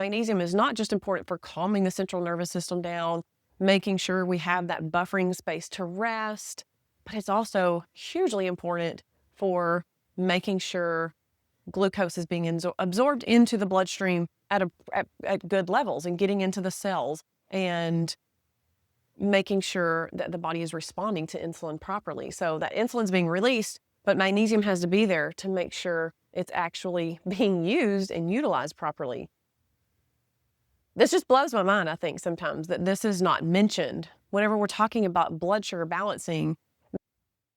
Magnesium is not just important for calming the central nervous system down, making sure we have that buffering space to rest, but it's also hugely important for making sure glucose is being absorbed into the bloodstream at good levels and getting into the cells and making sure that the body is responding to insulin properly. So that insulin's being released, but magnesium has to be there to make sure it's actually being used and utilized properly. This just blows my mind, I think, sometimes that this is not mentioned whenever we're talking about blood sugar balancing.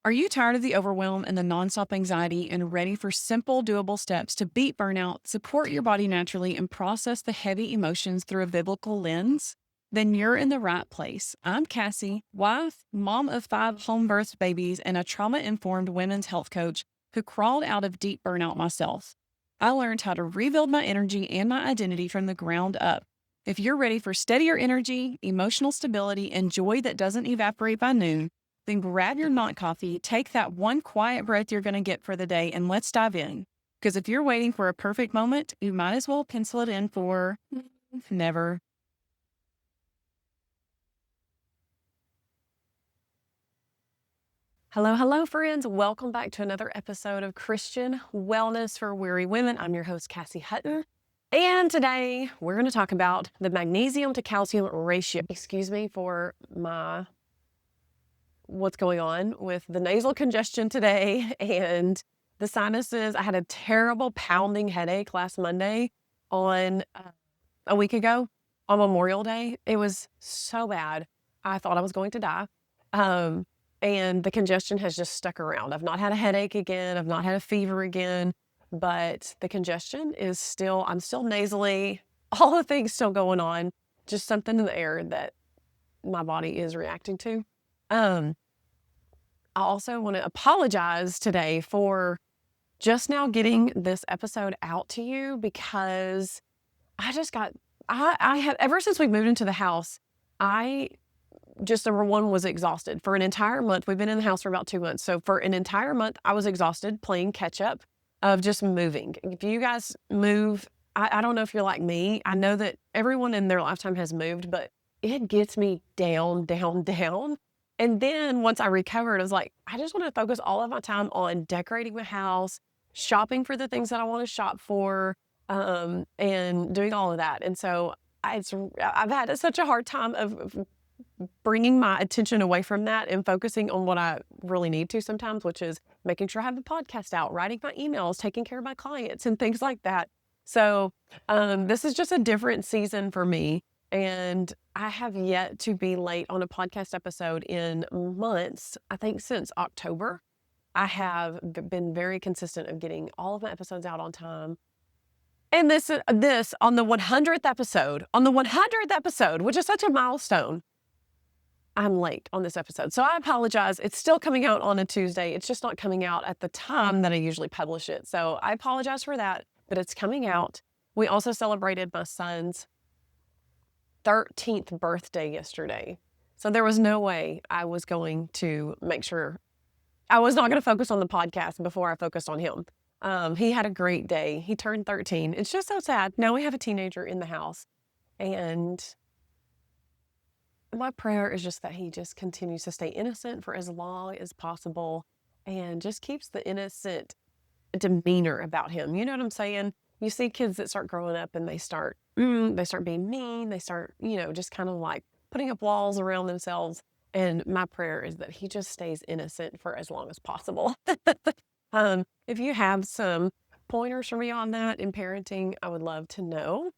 Are you tired of the overwhelm and the nonstop anxiety and ready for simple, doable steps to beat burnout, support your body naturally, and process the heavy emotions through a biblical lens? Then you're in the right place. I'm Cassie, wife, mom of 5 home birthed babies, and a trauma informed women's health coach who crawled out of deep burnout myself. I learned how to rebuild my energy and my identity from the ground up. If you're ready for steadier energy, emotional stability, and joy that doesn't evaporate by noon, then grab your not coffee, take that one quiet breath you're going to get for the day, and let's dive in. Because if you're waiting for a perfect moment, you might as well pencil it in for never. Hello, friends. Welcome back to another episode of Christian Wellness for Weary Women. I'm your host, Cassie Hutton. And today we're going to talk about the magnesium to calcium ratio. Excuse me for what's going on with the nasal congestion today and the sinuses. I had a terrible pounding headache last Monday on a week ago on Memorial Day. It was so bad. I thought I was going to die. And the congestion has just stuck around. I've not had a headache again. I've not had a fever again, but the congestion is still, I'm still nasally, all the things still going on, just something in the air that my body is reacting to. I also want to apologize today for just now getting this episode out to you because I have, ever since we moved into the house, number one, was exhausted. For an entire month, we've been in the house for about 2 months. So for an entire month, I was exhausted playing catch up of just moving. If you guys move, I don't know if you're like me. I know that everyone in their lifetime has moved, but it gets me down. And then once I recovered, I was like, I just want to focus all of my time on decorating my house, shopping for the things that I want to shop for, and doing all of that. And so I've had such a hard time of bringing my attention away from that and focusing on what I really need to sometimes, which is making sure I have the podcast out, writing my emails, taking care of my clients and things like that. So this is just a different season for me. And I have yet to be late on a podcast episode in months. I think since October, I have been very consistent of getting all of my episodes out on time. And this on the 100th episode, which is such a milestone, I'm late on this episode. So I apologize. It's still coming out on a Tuesday. It's just not coming out at the time that I usually publish it. So I apologize for that, but it's coming out. We also celebrated my son's 13th birthday yesterday. So there was no way I was going to make sure I was not going to focus on the podcast before I focused on him. He had a great day. He turned 13. It's just so sad. Now we have a teenager in the house, and my prayer is just that he just continues to stay innocent for as long as possible and just keeps the innocent demeanor about him. You know what I'm saying? You see kids that start growing up and they start being mean. They start, just kind of like putting up walls around themselves. And my prayer is that he just stays innocent for as long as possible. If you have some pointers for me on that in parenting, I would love to know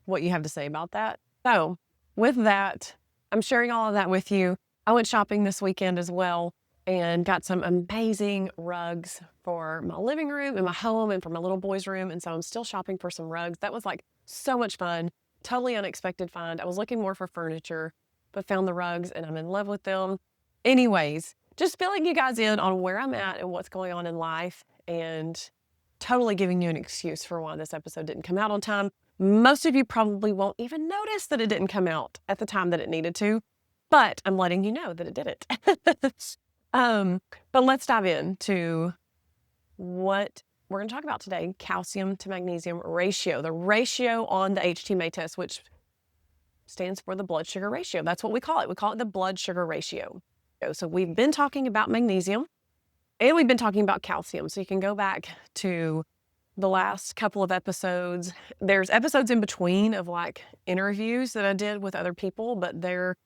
what you have to say about that. So with that, I'm sharing all of that with you. I went shopping this weekend as well and got some amazing rugs for my living room and my home and for my little boy's room. And so I'm still shopping for some rugs. That was like so much fun. Totally unexpected find. I was looking more for furniture, but found the rugs and I'm in love with them. Anyways, just filling you guys in on where I'm at and what's going on in life and totally giving you an excuse for why this episode didn't come out on time. Most of you probably won't even notice that it didn't come out at the time that it needed to, but I'm letting you know that it didn't. But let's dive into what we're going to talk about today calcium to magnesium ratio, the ratio on the HTMA test, which stands for the blood sugar ratio. That's what we call it. We call it the blood sugar ratio. So we've been talking about magnesium and we've been talking about calcium. So you can go back to the last couple of episodes. There's episodes in between of like interviews that I did with other people, but they're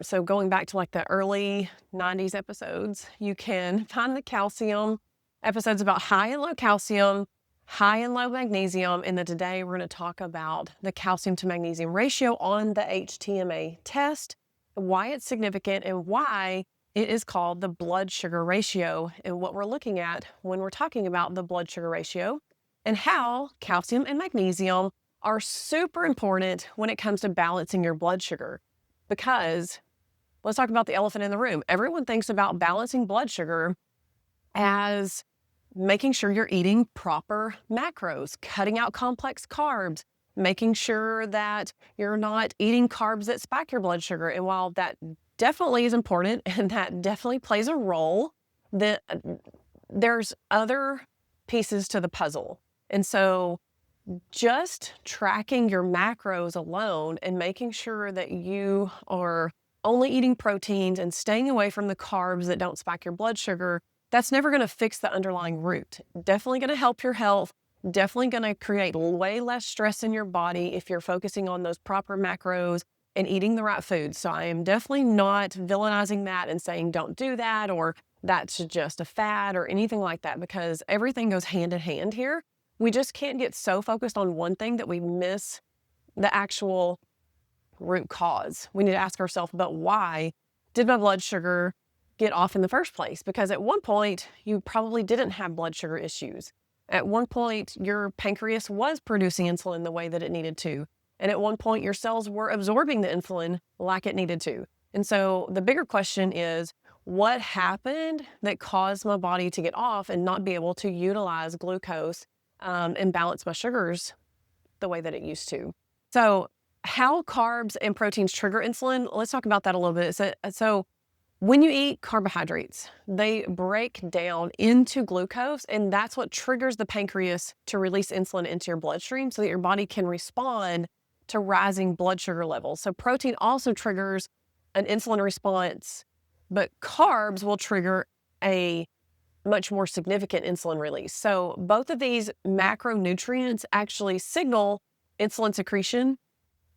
so going back to like the early 90s episodes, you can find the calcium episodes about high and low calcium, high and low magnesium. And then today we're going to talk about the calcium to magnesium ratio on the HTMA test, why it's significant and why it is called the blood sugar ratio, and what we're looking at when we're talking about the blood sugar ratio, and how calcium and magnesium are super important when it comes to balancing your blood sugar. Because let's talk about the elephant in the room. Everyone thinks about balancing blood sugar as making sure you're eating proper macros, cutting out complex carbs, making sure that you're not eating carbs that spike your blood sugar. And while that definitely is important and that definitely plays a role, that there's other pieces to the puzzle. And so just tracking your macros alone and making sure that you are only eating proteins and staying away from the carbs that don't spike your blood sugar, that's never going to fix the underlying root. Definitely going to help your health, definitely going to create way less stress in your body if you're focusing on those proper macros and eating the right foods. So I am definitely not villainizing that and saying don't do that or that's just a fad or anything like that, because everything goes hand in hand here. We just can't get so focused on one thing that we miss the actual root cause. We need to ask ourselves, but why did my blood sugar get off in the first place? Because at one point, you probably didn't have blood sugar issues. At one point, your pancreas was producing insulin the way that it needed to. And at one point, your cells were absorbing the insulin like it needed to. And so the bigger question is, what happened that caused my body to get off and not be able to utilize glucose and balance my sugars the way that it used to? So how carbs and proteins trigger insulin, let's talk about that a little bit. So when you eat carbohydrates, they break down into glucose, and that's what triggers the pancreas to release insulin into your bloodstream so that your body can respond to rising blood sugar levels. So protein also triggers an insulin response, but carbs will trigger a much more significant insulin release. So both of these macronutrients actually signal insulin secretion,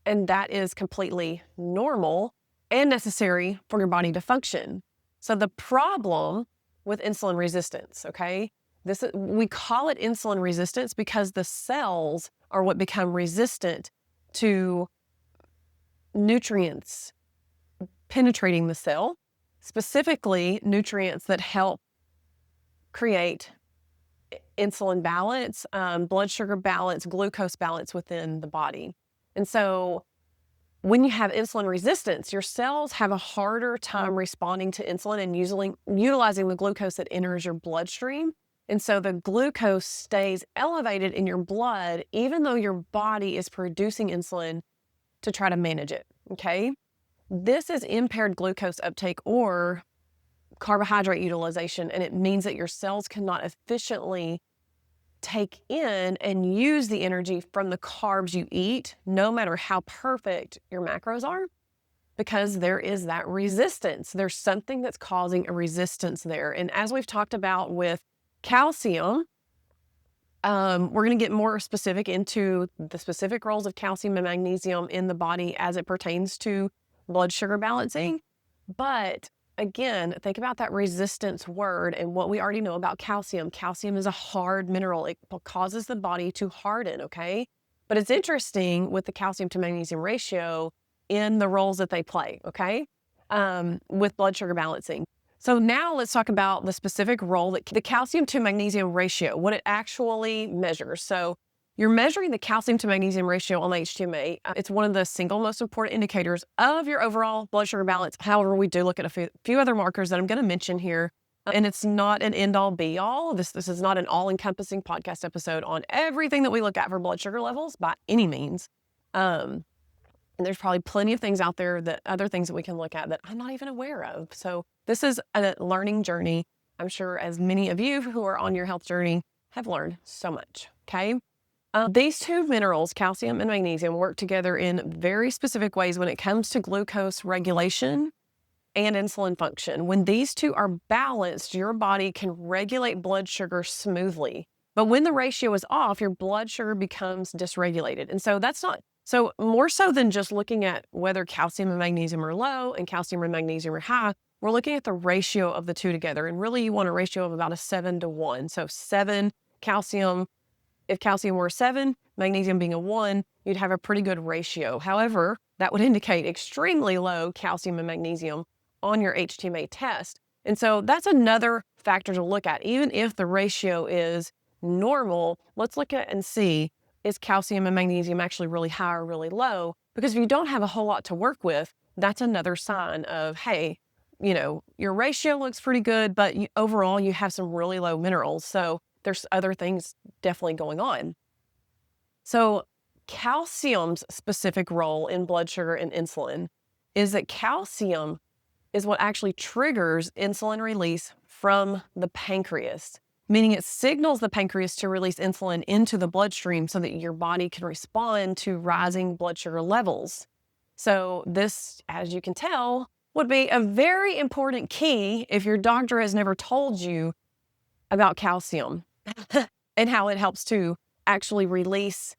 and that is completely normal and necessary for your body to function. So the problem with insulin resistance, okay, we call it insulin resistance because the cells are what become resistant to nutrients penetrating the cell, specifically nutrients that help create insulin balance, blood sugar balance, glucose balance within the body. And so when you have insulin resistance, your cells have a harder time responding to insulin and utilizing the glucose that enters your bloodstream. And so the glucose stays elevated in your blood, even though your body is producing insulin to try to manage it, okay? This is impaired glucose uptake or carbohydrate utilization, and it means that your cells cannot efficiently take in and use the energy from the carbs you eat, no matter how perfect your macros are, because there is that resistance. There's something that's causing a resistance there. And as we've talked about with calcium, we're going to get more specific into the specific roles of calcium and magnesium in the body as it pertains to blood sugar balancing. But again, think about that resistance word and what we already know about calcium. Calcium is a hard mineral. It causes the body to harden, okay? But it's interesting with the calcium to magnesium ratio in the roles that they play, okay? With blood sugar balancing. So now let's talk about the specific role that the calcium to magnesium ratio, what it actually measures. So you're measuring the calcium to magnesium ratio on the HTMA. It's one of the single most important indicators of your overall blood sugar balance. However, we do look at a few other markers that I'm going to mention here. And it's not an end-all be-all. This is not an all-encompassing podcast episode on everything that we look at for blood sugar levels by any means. And there's probably plenty of things out there, other things that we can look at that I'm not even aware of. So this is a learning journey. I'm sure as many of you who are on your health journey have learned so much, okay? These two minerals, calcium and magnesium, work together in very specific ways when it comes to glucose regulation and insulin function. When these two are balanced, your body can regulate blood sugar smoothly. But when the ratio is off, your blood sugar becomes dysregulated. And so that's not, so more so than just looking at whether calcium and magnesium are low and calcium and magnesium are high, we're looking at the ratio of the two together. And really you want a ratio of about a 7-to-1. So 7 calcium, if calcium were a 7, magnesium being a 1, you'd have a pretty good ratio. However, that would indicate extremely low calcium and magnesium on your HTMA test. And so that's another factor to look at. Even if the ratio is normal, let's look at and see, is calcium and magnesium actually really high or really low? Because if you don't have a whole lot to work with, that's another sign of, hey, your ratio looks pretty good, but overall you have some really low minerals. So there's other things definitely going on. So calcium's specific role in blood sugar and insulin is that calcium is what actually triggers insulin release from the pancreas, meaning it signals the pancreas to release insulin into the bloodstream so that your body can respond to rising blood sugar levels. So this, as you can tell, would be a very important key if your doctor has never told you about calcium and how it helps to actually release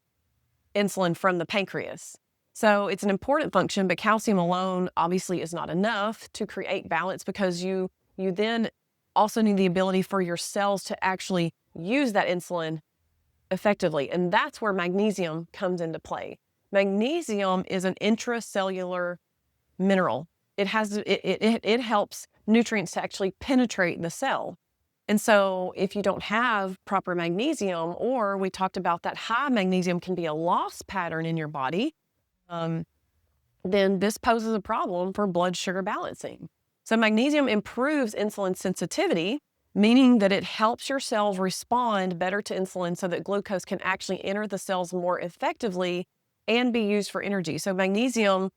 insulin from the pancreas. So it's an important function, but calcium alone obviously is not enough to create balance, because you then also need the ability for your cells to actually use that insulin effectively. And that's where magnesium comes into play. Magnesium is an intracellular mineral. It helps nutrients to actually penetrate the cell. And so if you don't have proper magnesium, or we talked about that high magnesium can be a loss pattern in your body, then this poses a problem for blood sugar balancing. So magnesium improves insulin sensitivity, meaning that it helps your cells respond better to insulin so that glucose can actually enter the cells more effectively and be used for energy. So magnesium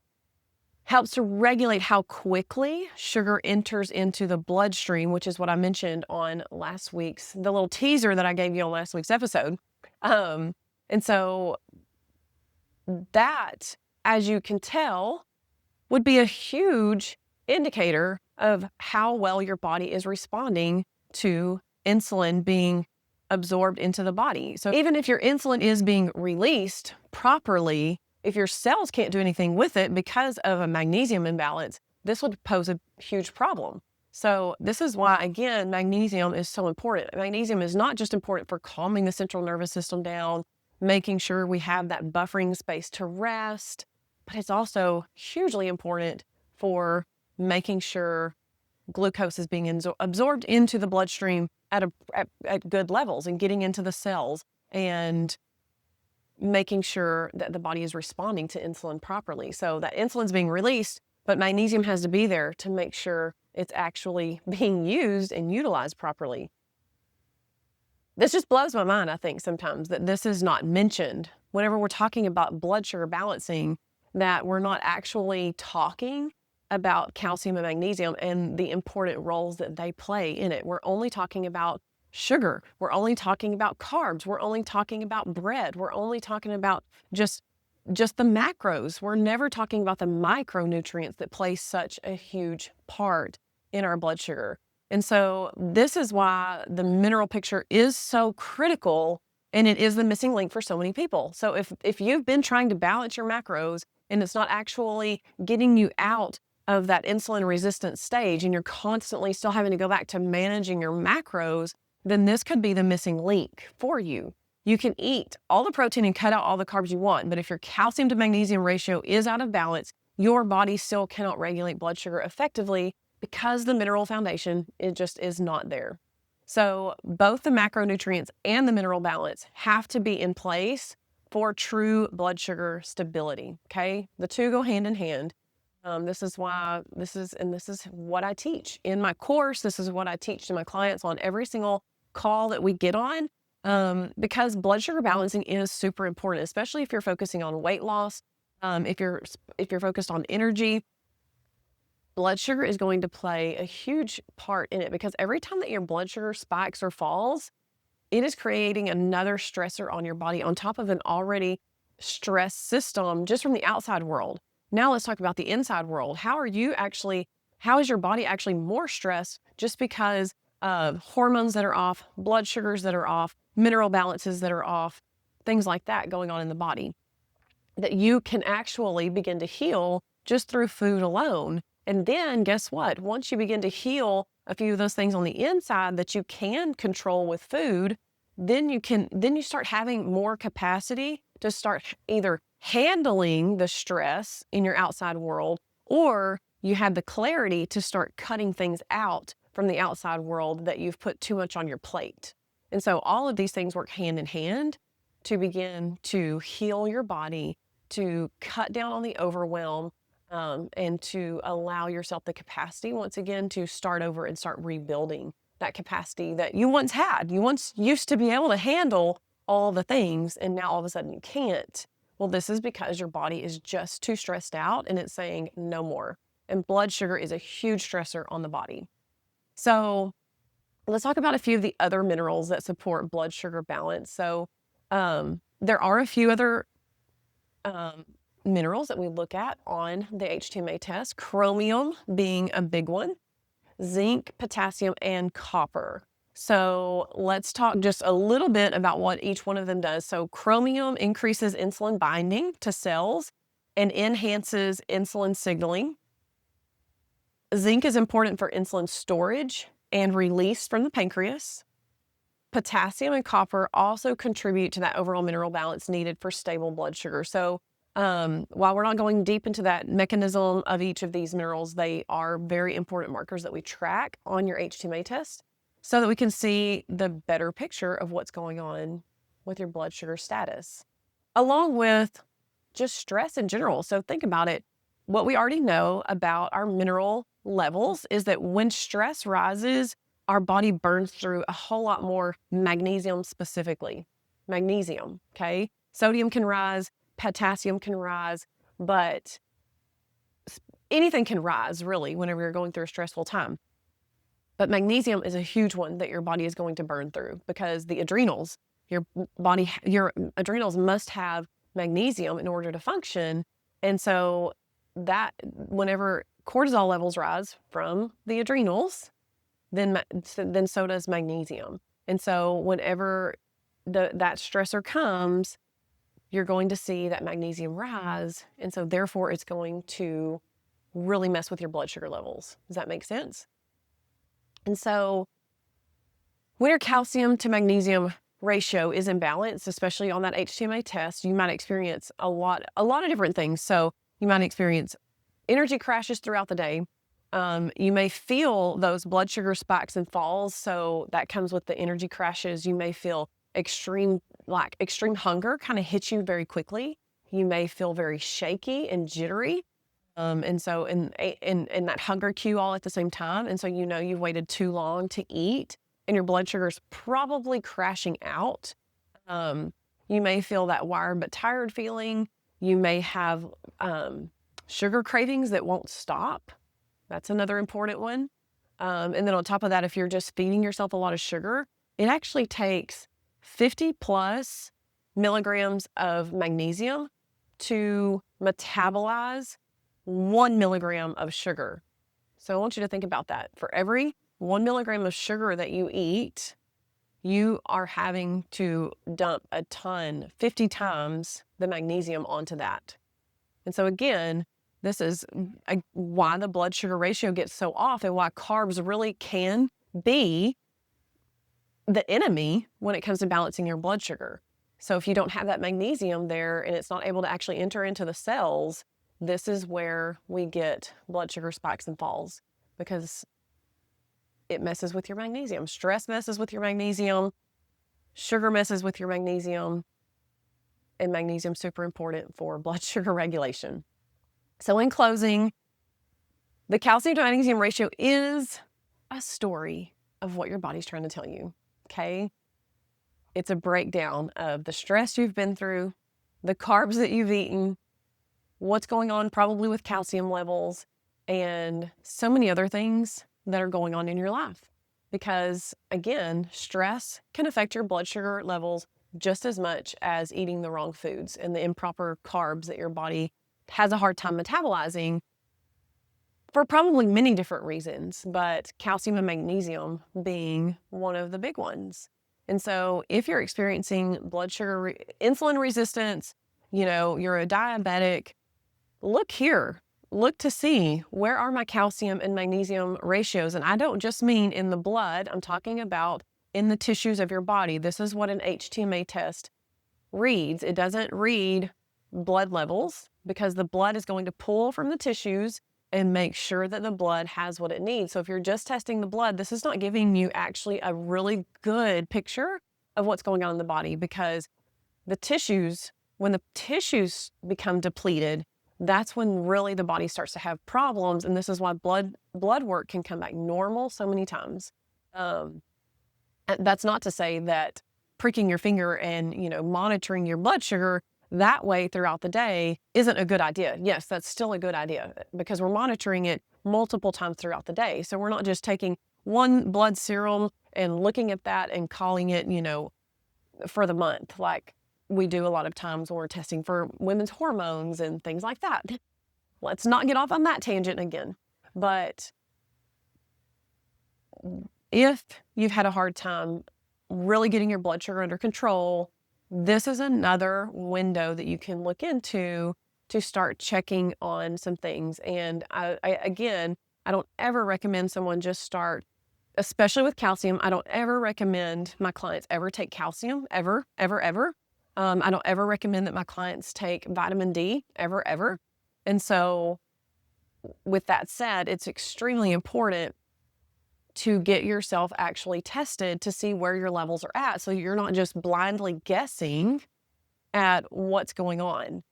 helps to regulate how quickly sugar enters into the bloodstream, which is what I mentioned on the little teaser that I gave you on last week's episode. And so that, as you can tell, would be a huge indicator of how well your body is responding to insulin being absorbed into the body. So even if your insulin is being released properly, if your cells can't do anything with it because of a magnesium imbalance, this would pose a huge problem. So this is why, again, magnesium is so important. Magnesium is not just important for calming the central nervous system down, making sure we have that buffering space to rest, but it's also hugely important for making sure glucose is being absorbed into the bloodstream at good levels and getting into the cells and making sure that the body is responding to insulin properly. So that insulin's being released, but magnesium has to be there to make sure it's actually being used and utilized properly. This just blows my mind, I think, sometimes that this is not mentioned whenever we're talking about blood sugar balancing, that we're not actually talking about calcium and magnesium and the important roles that they play in it. We're only talking about sugar. We're only talking about carbs. We're only talking about bread. We're only talking about just the macros. We're never talking about the micronutrients that play such a huge part in our blood sugar. And so this is why the mineral picture is so critical, and it is the missing link for so many people. So if you've been trying to balance your macros and it's not actually getting you out of that insulin resistant stage, and you're constantly still having to go back to managing your macros, then this could be the missing link for you. You can eat all the protein and cut out all the carbs you want, but if your calcium to magnesium ratio is out of balance, your body still cannot regulate blood sugar effectively because the mineral foundation, it just is not there. So both the macronutrients and the mineral balance have to be in place for true blood sugar stability, okay? The two go hand in hand. This is what I teach in my course. This is what I teach to my clients on every single call that we get on, because blood sugar balancing is super important, especially if you're focusing on weight loss, if you're focused on energy. blood sugar is going to play a huge part in it, because every time that your blood sugar spikes or falls, it is creating another stressor on your body on top of an already stressed system just from the outside world. Now let's talk about the inside world. How is your body actually more stressed just because of hormones that are off, blood sugars that are off, mineral balances that are off, things like that going on in the body, that you can actually begin to heal just through food alone. And then guess what? Once you begin to heal a few of those things on the inside that you can control with food, then you start having more capacity to start either handling the stress in your outside world, or you have the clarity to start cutting things out from the outside world that you've put too much on your plate. And so all of these things work hand in hand to begin to heal your body, to cut down on the overwhelm, and to allow yourself the capacity once again to start over and start rebuilding that capacity that you once had. You once used to be able to handle all the things, and now all of a sudden you can't. Well, this is because your body is just too stressed out and it's saying no more. And blood sugar is a huge stressor on the body. So let's talk about a few of the other minerals that support blood sugar balance. So there are a few other minerals that we look at on the HTMA test, chromium being a big one, zinc, potassium, and copper. So let's talk just a little bit about what each one of them does. So chromium increases insulin binding to cells and enhances insulin signaling. Zinc is important for insulin storage and release from the pancreas. Potassium and copper also contribute to that overall mineral balance needed for stable blood sugar. So while we're not going deep into that mechanism of each of these minerals, they are very important markers that we track on your HTMA test so that we can see the better picture of what's going on with your blood sugar status, along with just stress in general. So think about it. What we already know about our mineral levels is that when stress rises, our body burns through a whole lot more magnesium specifically. Magnesium, okay? Sodium can rise, potassium can rise, but anything can rise really whenever you're going through a stressful time. But magnesium is a huge one that your body is going to burn through, because the adrenals, your adrenals must have magnesium in order to function. And so that whenever cortisol levels rise from the adrenals, then so does magnesium. And so whenever that stressor comes, you're going to see that magnesium rise. And so therefore it's going to really mess with your blood sugar levels. Does that make sense? And so when your calcium to magnesium ratio is imbalanced, especially on that HTMA test, you might experience a lot of different things. So you might experience energy crashes throughout the day. You may feel those blood sugar spikes and falls. So that comes with the energy crashes. You may feel extreme hunger kind of hits you very quickly. You may feel very shaky and jittery. And so in that hunger cue all at the same time. And so you've waited too long to eat and your blood sugar is probably crashing out. You may feel that wired but tired feeling. You may have sugar cravings that won't stop. That's another important one. And then on top of that, if you're just feeding yourself a lot of sugar, it actually takes 50 plus milligrams of magnesium to metabolize 1 milligram of sugar. So I want you to think about that. For every 1 milligram of sugar that you eat, you are having to dump a ton, 50 times the magnesium onto that. And so again, this is why the blood sugar ratio gets so off and why carbs really can be the enemy when it comes to balancing your blood sugar. So if you don't have that magnesium there and it's not able to actually enter into the cells, this is where we get blood sugar spikes and falls, because it messes with your magnesium. Stress messes with your magnesium. Sugar messes with your magnesium. And magnesium is super important for blood sugar regulation. So in closing, the calcium to magnesium ratio is a story of what your body's trying to tell you, okay? It's a breakdown of the stress you've been through, the carbs that you've eaten, what's going on probably with calcium levels, and so many other things that are going on in your life. Because again, stress can affect your blood sugar levels just as much as eating the wrong foods and the improper carbs that your body has a hard time metabolizing for probably many different reasons, but calcium and magnesium being one of the big ones. And so if you're experiencing blood sugar, insulin resistance, you're a diabetic, look here. Look to see where are my calcium and magnesium ratios. And I don't just mean in the blood, I'm talking about in the tissues of your body. This is what an HTMA test reads. It doesn't read blood levels because the blood is going to pull from the tissues and make sure that the blood has what it needs. So if you're just testing the blood, this is not giving you actually a really good picture of what's going on in the body, because when the tissues become depleted, that's when really the body starts to have problems. And this is why blood work can come back normal so many times. That's not to say that pricking your finger and, monitoring your blood sugar that way throughout the day isn't a good idea. Yes, that's still a good idea because we're monitoring it multiple times throughout the day. So we're not just taking one blood serum and looking at that and calling it, for the month, like we do a lot of times when we're testing for women's hormones and things like that. Let's not get off on that tangent again. But if you've had a hard time really getting your blood sugar under control, this is another window that you can look into to start checking on some things. And I don't ever recommend someone just start, especially with calcium. I don't ever recommend my clients ever take calcium, ever, ever, ever. I don't ever recommend that my clients take vitamin D, ever, ever. And so with that said, it's extremely important to get yourself actually tested to see where your levels are at, so you're not just blindly guessing at what's going on.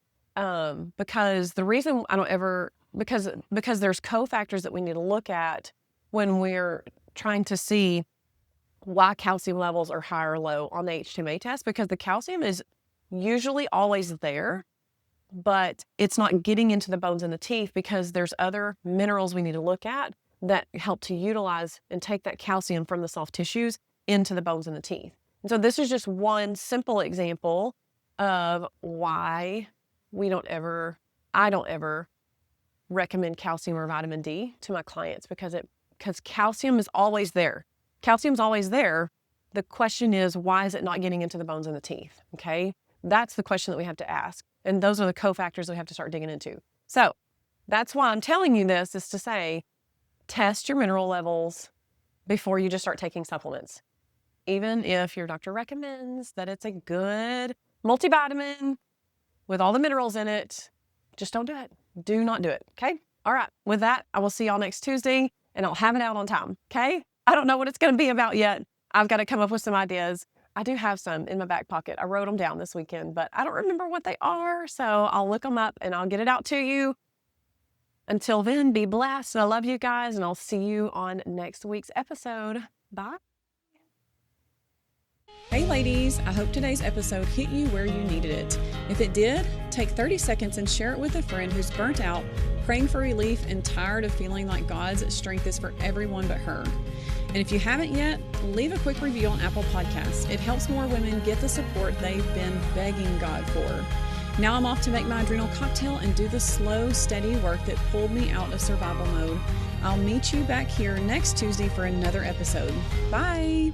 Because the reason I don't ever, because there's cofactors that we need to look at when we're trying to see why calcium levels are high or low on the HTMA test, because the calcium is usually always there, but it's not getting into the bones and the teeth because there's other minerals we need to look at that help to utilize and take that calcium from the soft tissues into the bones and the teeth. And so this is just one simple example of why I don't ever recommend calcium or vitamin D to my clients, because calcium is always there. Calcium's always there. The question is, why is it not getting into the bones and the teeth? Okay. That's the question that we have to ask. And those are the cofactors that we have to start digging into. So that's why I'm telling you this, is to say, test your mineral levels before you just start taking supplements. Even if your doctor recommends that it's a good multivitamin with all the minerals in it, just don't do it. Do not do it. Okay. All right. With that, I will see y'all next Tuesday, and I'll have it out on time. Okay. I don't know what it's going to be about yet. I've got to come up with some ideas. I do have some in my back pocket. I wrote them down this weekend, but I don't remember what they are. So I'll look them up and I'll get it out to you. Until then, be blessed. I love you guys, and I'll see you on next week's episode. Bye. Hey ladies, I hope today's episode hit you where you needed it. If it did, take 30 seconds and share it with a friend who's burnt out, praying for relief, and tired of feeling like God's strength is for everyone but her. And if you haven't yet, leave a quick review on Apple Podcasts. It helps more women get the support they've been begging God for. Now I'm off to make my adrenal cocktail and do the slow, steady work that pulled me out of survival mode. I'll meet you back here next Tuesday for another episode. Bye!